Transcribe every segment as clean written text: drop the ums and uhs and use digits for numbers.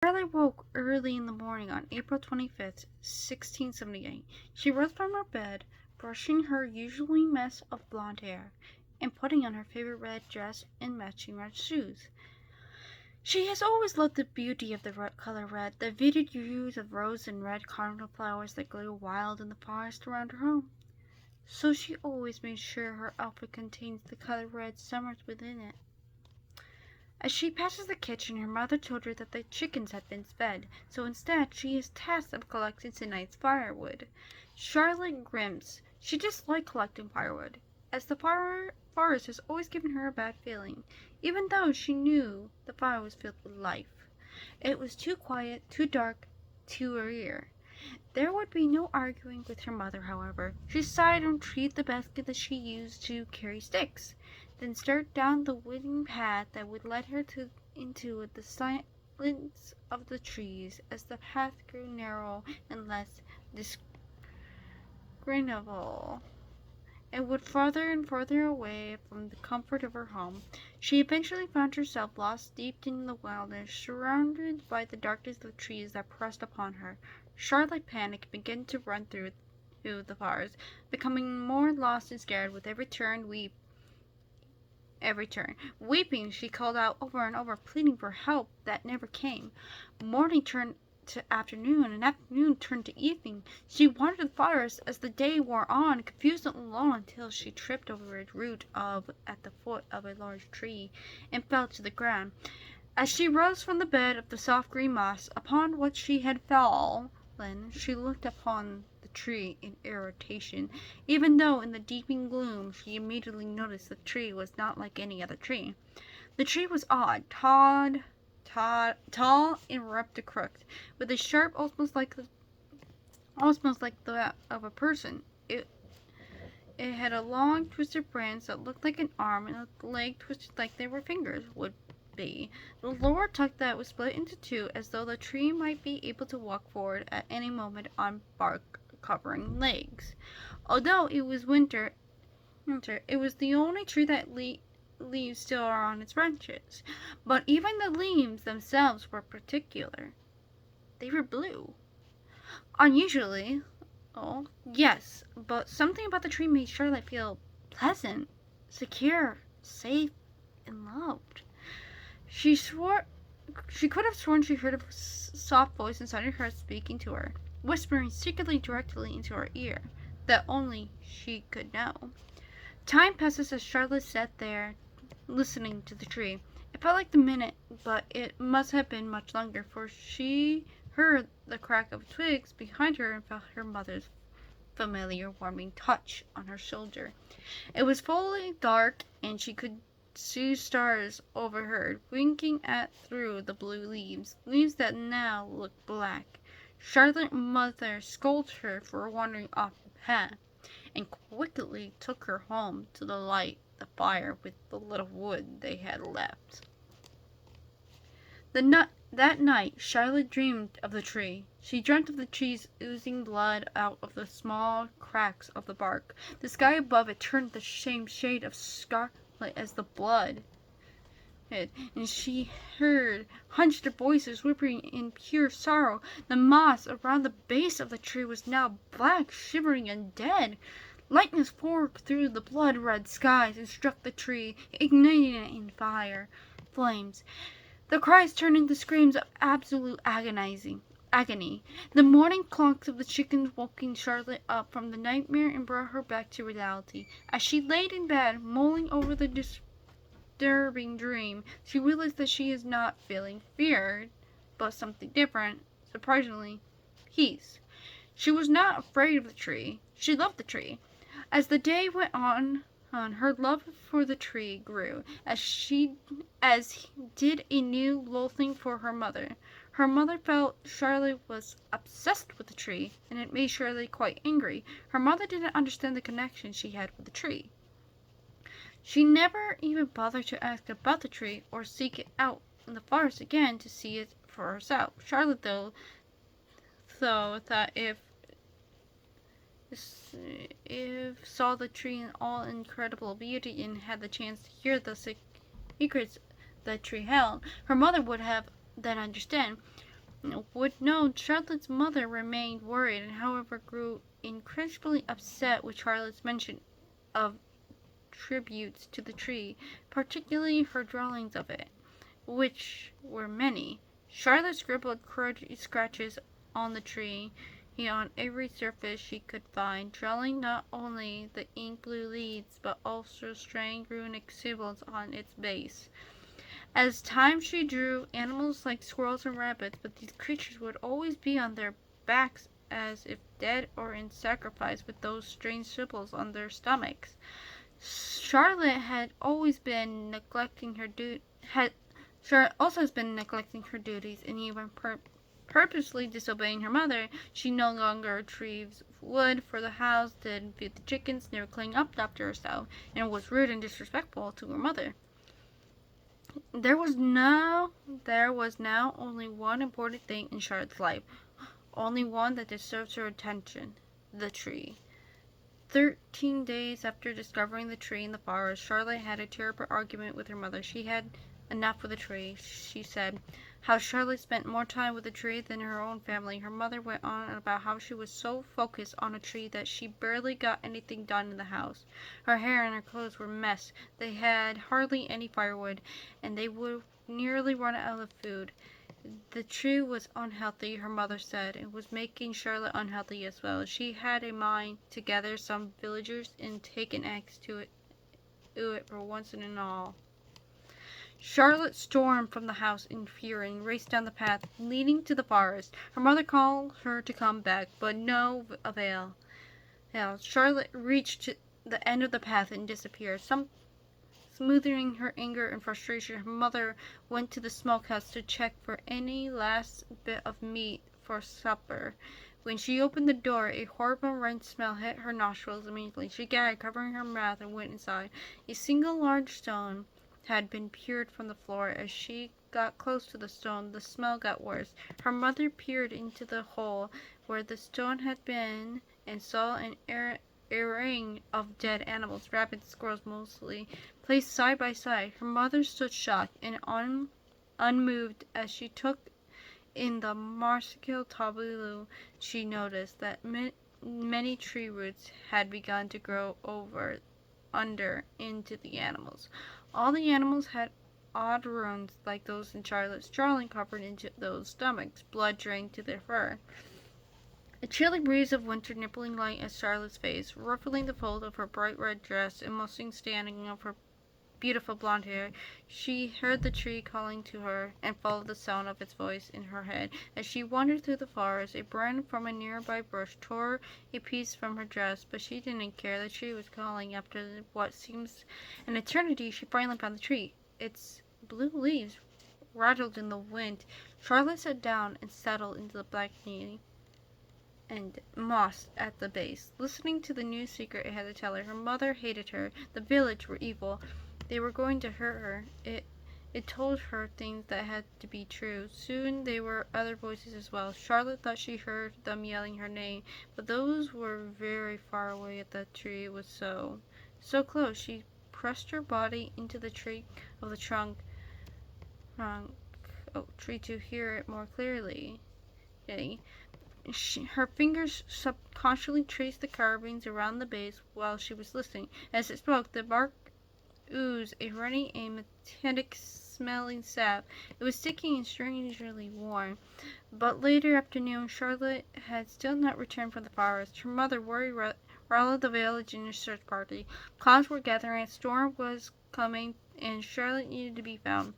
Charlotte woke early in the morning on April 25th, 1678. She rose from her bed, brushing her usually mess of blonde hair, and putting on her favorite red dress and matching red shoes. She has always loved the beauty of the color red, the vivid hues of rose and red cardinal flowers that grew wild in the forest around her home. So she always made sure her outfit contains the color red summered within it. As she passes the kitchen, her mother told her that the chickens had been fed, so instead she is tasked of collecting tonight's firewood. Charlotte grimaced. She disliked collecting firewood, as the forest has always given her a bad feeling, even though she knew the fire was filled with life. It was too quiet, too dark, too eerie. There would be no arguing with her mother, however. She sighed and retrieved the basket that she used to carry sticks, then started down the winding path that would lead her into the silence of the trees. As the path grew narrow and less discernible, and would farther and farther away from the comfort of her home, she eventually found herself lost deep in the wilderness, surrounded by the darkness of the trees that pressed upon her. Charlotte panicked and began to run through the forest, becoming more lost and scared with every turn. Weeping, she called out over and over, pleading for help that never came. Morning turned to afternoon, and afternoon turned to evening. She wandered the forest as the day wore on, confused and alone, until she tripped over a root at the foot of a large tree and fell to the ground. As she rose from the bed of the soft green moss upon which she had fallen, she looked upon the tree in irritation, even though in the deepening gloom she immediately noticed the tree was not like any other tree. The tree was odd, tall and rubbed crooked, with a sharp almost like that of a person. It had a long twisted branch that looked like an arm and a leg twisted like they were fingers would be. The lower trunk that was split into two, as though the tree might be able to walk forward at any moment on bark covering legs. Although it was winter, it was the only tree that leaves still are on its branches. But even the leaves themselves were particular. They were blue. Unusually, oh, yes, but something about the tree made Charlotte feel pleasant, secure, safe, and loved. She could have sworn she heard a soft voice inside her head speaking to her, whispering secretly directly into her ear, that only she could know. Time passes as Charlotte sat there, listening to the tree. It felt like the minute, but it must have been much longer, for she heard the crack of twigs behind her and felt her mother's familiar warming touch on her shoulder. It was fully dark, and she could see stars overhead, winking at through the blue leaves that now looked black. Charlotte's mother scolded her for wandering off the path, and quickly took her home to light the fire with the little wood they had left. That night Charlotte dreamed of the tree. She dreamt of the trees oozing blood out of the small cracks of the bark. The sky above it turned the same shade of scarlet as the blood, and she heard hunched voices whispering in pure sorrow. The moss around the base of the tree was now black, shivering, and dead. Lightning forked through the blood-red skies and struck the tree, igniting it in flames. The cries turned into screams of absolute agony. The morning clucks of the chickens woke Charlotte up from the nightmare and brought her back to reality. As she lay in bed, mulling over the disturbing dream, she realized that she is not feeling fear, but something different, surprisingly, peace. She was not afraid of the tree. She loved the tree. As the day went on, her love for the tree grew, as did a new loathing for her mother. Her mother felt Charlotte was obsessed with the tree, and it made Charlotte quite angry. Her mother didn't understand the connection she had with the tree. She never even bothered to ask about the tree or seek it out in the forest again to see it for herself. Charlotte, though that if saw the tree in all incredible beauty and had the chance to hear the secrets the tree held, her mother would have then understand. would know Charlotte's mother remained worried and, however, grew incredibly upset with Charlotte's mention of tributes to the tree, particularly her drawings of it, which were many. Charlotte scribbled scratches on the tree, on every surface she could find, drawing not only the ink blue leaves, but also strange runic symbols on its base. As time she drew animals like squirrels and rabbits, but these creatures would always be on their backs as if dead or in sacrifice, with those strange symbols on their stomachs. Charlotte had always been neglecting her Charlotte also has been neglecting her duties and even purposely disobeying her mother. She no longer retrieved wood for the house, didn't feed the chickens, never cleaned up after herself, and was rude and disrespectful to her mother. There was now only one important thing in Charlotte's life, only one that deserves her attention: the tree. 13 days after discovering the tree in the forest, Charlotte had a terrible argument with her mother. She had enough with the tree, she said. How Charlotte spent more time with the tree than her own family. Her mother went on about how she was so focused on a tree that she barely got anything done in the house. Her hair and her clothes were messed. They had hardly any firewood, and they would nearly run out of food. The tree was unhealthy, her mother said. It was making Charlotte unhealthy as well. She had a mind to gather some villagers and take an axe to it for once and all. Charlotte stormed from the house in fury and raced down the path leading to the forest. Her mother called her to come back, but no avail. Charlotte reached the end of the path and disappeared. Smoothing her anger and frustration, her mother went to the smokehouse to check for any last bit of meat for supper. When she opened the door, a horrible rank smell hit her nostrils immediately. She gagged, covering her mouth, and went inside. A single large stone had been peeled from the floor. As she got close to the stone, the smell got worse. Her mother peered into the hole where the stone had been and saw a ring of dead animals, rabbits, squirrels mostly, placed side by side. Her mother stood shocked and unmoved as she took in the marsupial tableau. She noticed that many tree roots had begun to grow under into the animals. All the animals had odd wounds like those in Charlotte's drawing, covered into those stomachs. Blood drained to their fur. A chilly breeze of winter nippling light at Charlotte's face, ruffling the fold of her bright red dress and mossing standing of her beautiful blonde hair. She heard the tree calling to her and followed the sound of its voice in her head. As she wandered through the forest, a brand from a nearby bush tore a piece from her dress, but she didn't care. The tree was calling. After what seems an eternity, she finally found the tree. Its blue leaves rattled in the wind. Charlotte sat down and settled into the black knee and moss at the base, listening to the new secret it had to tell her. Her mother hated her. The village were evil. They were going to hurt her. It told her things that had to be true. Soon there were other voices as well. Charlotte thought she heard them yelling her name, but those were very far away. The tree was so close. She pressed her body into the tree of the trunk tree to hear it more clearly. Her fingers subconsciously traced the carvings around the base while she was listening. As it spoke, the bark oozed a runny and metallic smelling sap. It was sticky and strangely warm. But later afternoon, Charlotte had still not returned from the forest. Her mother worried rallied the village in a search party. Clouds were gathering, a storm was coming, and Charlotte needed to be found.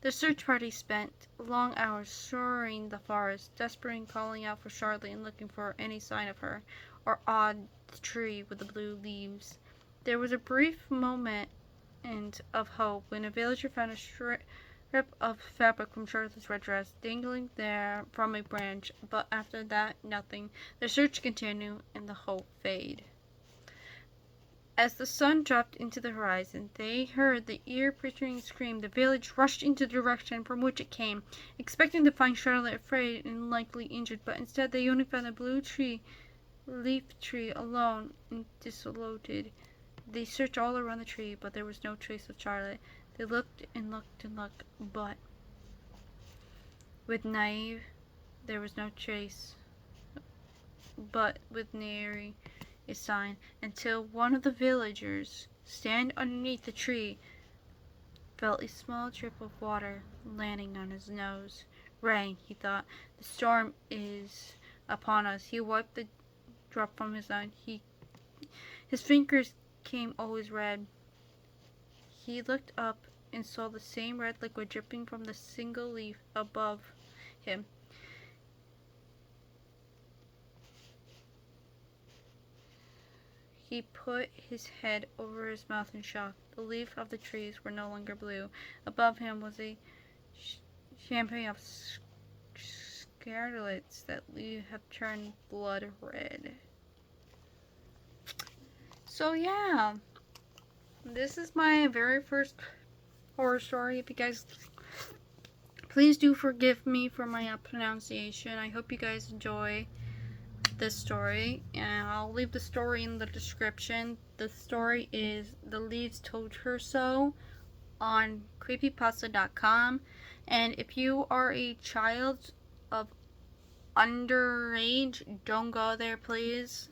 The search party spent long hours scouring the forest, desperate in calling out for Charlotte and looking for any sign of her, or odd tree with the blue leaves. There was a brief moment of hope when a villager found a strip of fabric from Charlotte's red dress dangling there from a branch, but after that, nothing. The search continued, and the hope faded. As the sun dropped into the horizon, they heard the ear-piercing scream. The village rushed into the direction from which it came, expecting to find Charlotte afraid and likely injured, but instead they only found a blue leaf tree, alone and dissolute. They searched all around the tree, but there was no trace of Charlotte. They looked and looked and looked, but with naive there was no trace, but with nary a sign, until one of the villagers, standing underneath the tree, felt a small drip of water landing on his nose. Rain, he thought. The storm is upon us. He wiped the drop from his eye. His fingers came always red. He looked up and saw the same red liquid dripping from the single leaf above him. He put his head over his mouth in shock. The leaves of the trees were no longer blue. Above him was a champagne of scarlets that have turned blood red. So yeah, this is my very first horror story. If you guys, please do forgive me for my pronunciation. I hope you guys enjoy this story, and I'll leave the story in the description. The story is The Leaves Told Her So on creepypasta.com, and if you are a child of underage, don't go there, please.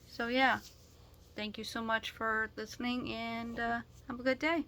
So yeah, thank you so much for listening, and have a good day.